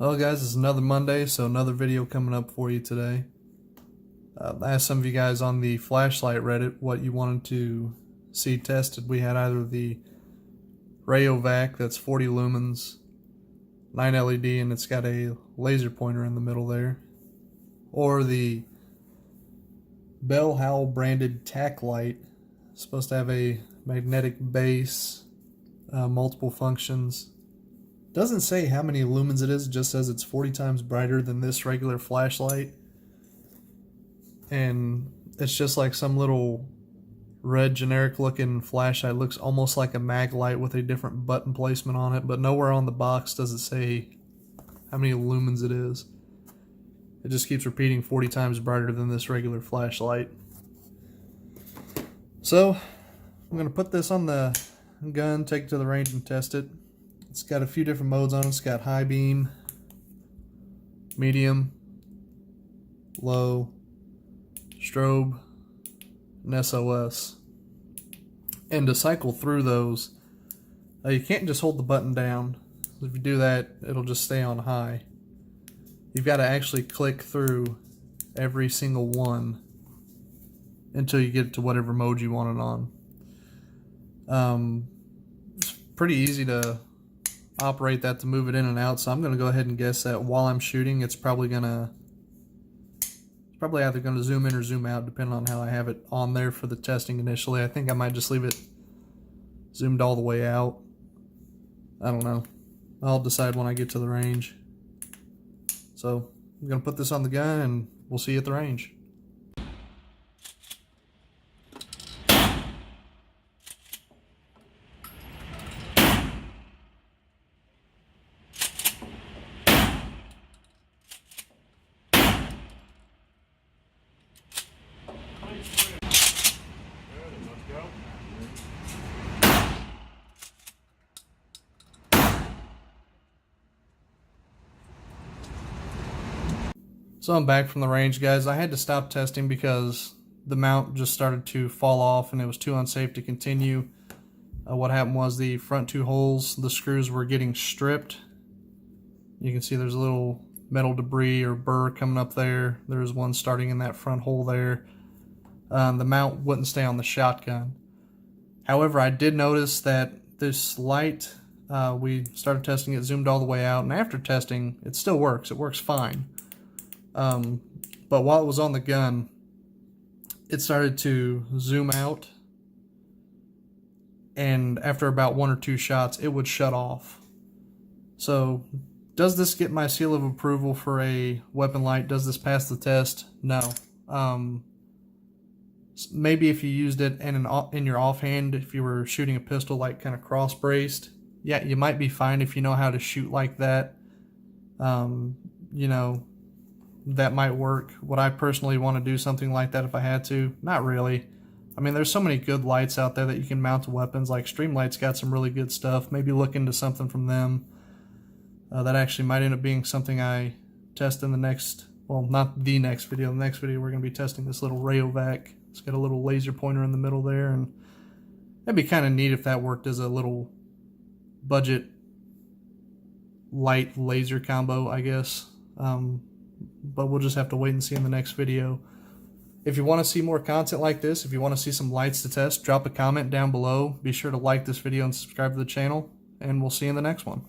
Well guys, it's another Monday, so another video coming up for you today. I asked some of you guys on the flashlight Reddit what you wanted to see tested. We had either the Rayovac that's 40 lumens, 9 LED, and it's got a laser pointer in the middle there, or the Bell-Howell branded Taclight. It's supposed to have a magnetic base, multiple functions. Doesn't say how many lumens it is, it just says it's 40 times brighter than this regular flashlight. And it's just like some little red generic looking flashlight. Looks almost like a mag light with a different button placement on it, but nowhere on the box does it say how many lumens it is. It just keeps repeating 40 times brighter than this regular flashlight. So I'm going to put this on the gun, take it to the range and test it. It's got a few different modes on it. It's got high beam, medium, low, strobe, and SOS. And to cycle through those, you can't just hold the button down. If you do that, it'll just stay on high. You've got to actually click through every single one until you get to whatever mode you want it on. It's pretty easy to operate that to move it in and out, so I'm going to go ahead and guess that while I'm shooting it's probably either going to zoom in or zoom out depending on how I have it on there for the testing initially. I think I might just leave it zoomed all the way out. I don't know. I'll decide when I get to the range. So I'm going to put this on the gun and we'll see you at the range. So I'm back from the range, guys. I had to stop testing because the mount just started to fall off and it was too unsafe to continue. What happened was the front two holes, the screws were getting stripped. You can see there's a little metal debris or burr coming up there. There's one starting in that front hole there. The mount wouldn't stay on the shotgun. However, I did notice that this light, we started testing it, zoomed all the way out, and after testing, it still works. It works fine. But while it was on the gun, it started to zoom out, and after about 1 or 2 shots, it would shut off. So, does this get my seal of approval for a weapon light? Does this pass the test? No. Maybe if you used it in your offhand, if you were shooting a pistol like kind of cross-braced, yeah, you might be fine if you know how to shoot like that. You know, that might work. Would I personally want to do something like that if I had to? Not really. I mean, there's so many good lights out there that you can mount to weapons. Like Streamlight's got some really good stuff. Maybe look into something from them. That actually might end up being something I test in the next, well, not the next video. The next video we're going to be testing this little Rayovac. It's got a little laser pointer in the middle there, and that'd be kind of neat if that worked as a little budget light laser combo, I guess. But we'll just have to wait and see in the next video. If you want to see more content like this, if you want to see some lights to test, drop a comment down below. Be sure to like this video and subscribe to the channel, and we'll see you in the next one.